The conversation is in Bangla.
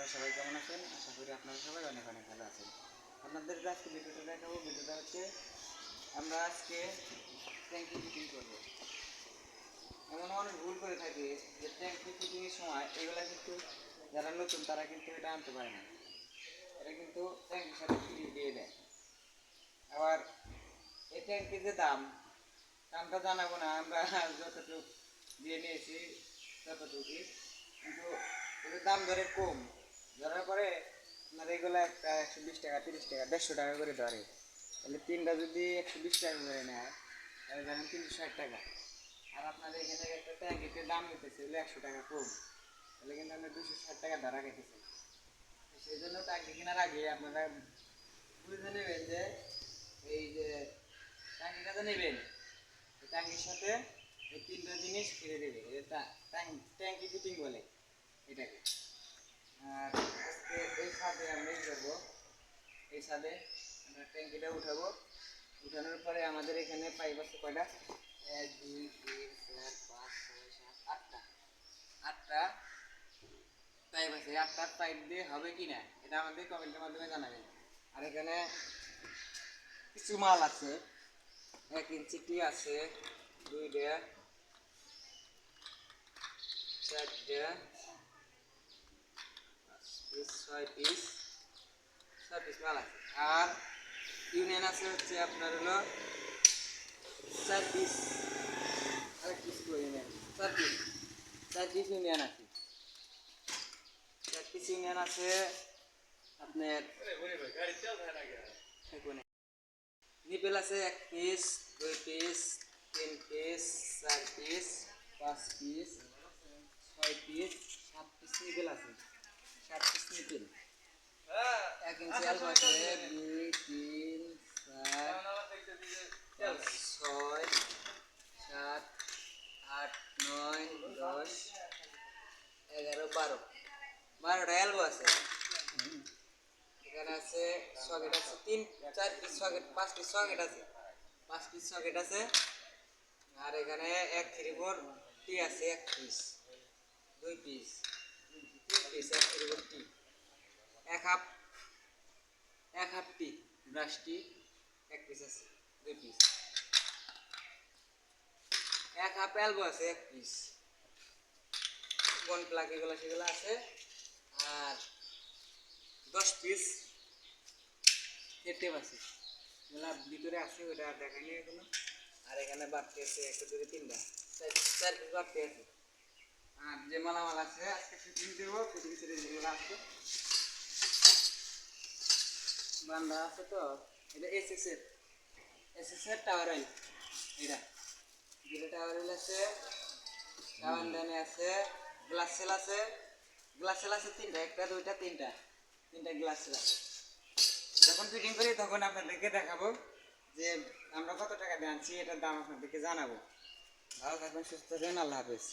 আপনারা সবাই কেমন আছেন? আশা করি আপনারা সবাই অনেক অনেক ভালো আছেন। আপনাদের আজকে ভিডিওটা দেখাবো। ভিডিওটা হচ্ছে আমরা আজকে ট্যাঙ্কি ফিটিং করবো। এমন অনেক ভুল করে থাকি যে ট্যাঙ্কি ফিটিংয়ের সময় এগুলা কিন্তু যারা নতুন তারা কিন্তু এটা আনতে পারে না। এটা কিন্তু ট্যাঙ্কির সাথে ফ্রি দিয়ে দেয়। আবার এই ট্যাঙ্কির যে দামটা জানাবো না, আমরা যতটুকু দিয়ে নিয়েছি ততটুকুই, কিন্তু এর দাম ধরে কম ধরার পরে আপনার এগুলো একটা 120 টাকা 30 টাকা 150 টাকা করে ধরে। তাহলে তিনটা যদি 120 টাকা করে নেয় তাহলে ধরেন 360 টাকা। আর আপনার এখানে একটা ট্যাঙ্কিতে দাম নিতেছে হলে 100 টাকা কম, তাহলে কিন্তু আপনার 260 টাকা ধরা গেতেছে। সেই জন্য ট্যাঙ্কি কেনার আগে আপনারা বুঝে নেবেন যে এই যে ট্যাঙ্কিটা যে নেবেন ট্যাঙ্কির সাথে এই তিনটা জিনিস ফিরে দেবে। এটা ট্যাঙ্কি ফিটিং বলে এটাকে। আর আজকে এই ছাদে আমরা করবো, এই ছাদে আমরা ট্যাঙ্কিটা উঠাবো। উঠানোর পরে আমাদের এখানে পাইপ আছে কয়টা, 1 2 3 4 5 6 7 8টা, 8টা পাইপ আছে। 8টা পাইপ দিয়ে হবে কিনা এটা আমাদের কমেন্টের মাধ্যমে জানাবেন। আর এখানে কিছু মাল আছে, 1 ইঞ্চি টি আছে, 2টা 4টা 6 পিস মাল আছে। আর ইউনিয়ন আছে হচ্ছে আপনার হলো 4 পিস, আরেক পিস ইউনিয়ন 4 পিস ইউনিয়ন আছে। 4 পিস ইউনিয়ন আছে আপনার। নিপেল আছে 1 piece 2 piece 3 piece 4 piece 5 piece 6 piece 7 piece nipple আছে। 7 পিস নিপেল। 1 ইঞ্চি আলু আছে 2 3 4 6 7 8 9 10 11 12টা এলবো আছে। এখানে আছে সকেট আছে 3 4 পিস সকেট 5 পিস সকেট আছে, 5 পিস সকেট আছে। আর এখানে 1 3/4 টি আছে, 1 পিস 2 পিস 3 পিস 1 3/4 টি, 1 হাফ টি ব্রাশ টি 1 পিস আছে, 2 পিস। 1 হাফ এলবো আছে 1 পিস, কোন প্লাগ এগুলো সেগুলো আছে। আর 10 পিস টেপ আছে, এগুলা ভিতরে আছে, ওটা দেখাইনি এখনো। আর এখানে বাড়তি আছে 1 2 3টা 4 পিস বাড়তি আছে। আর যে মালামাল আছে আজকে ফিটিং দেবো, ফিটিং সেরে যেগুলো আছে বান্ধা আছে। তো এটা এসএসের টাওয়ার অয়েল, এটা যেটা টাওয়ার অয়েল আছে, সাবানদানি আছে, গ্লাস সেল আছে। গ্লাস সেল আছে 3টা, 1টা 2টা 3টা গ্লাস সেল আছে। যখন ফিটিং করি তখন আপনাদেরকে দেখাবো যে আমরা কত টাকা দিয়ে আনছি, এটার দাম আপনাদেরকে জানাবো। ভালো থাকবেন, সুস্থ থাকবেন, আল্লাহ হাফেজ।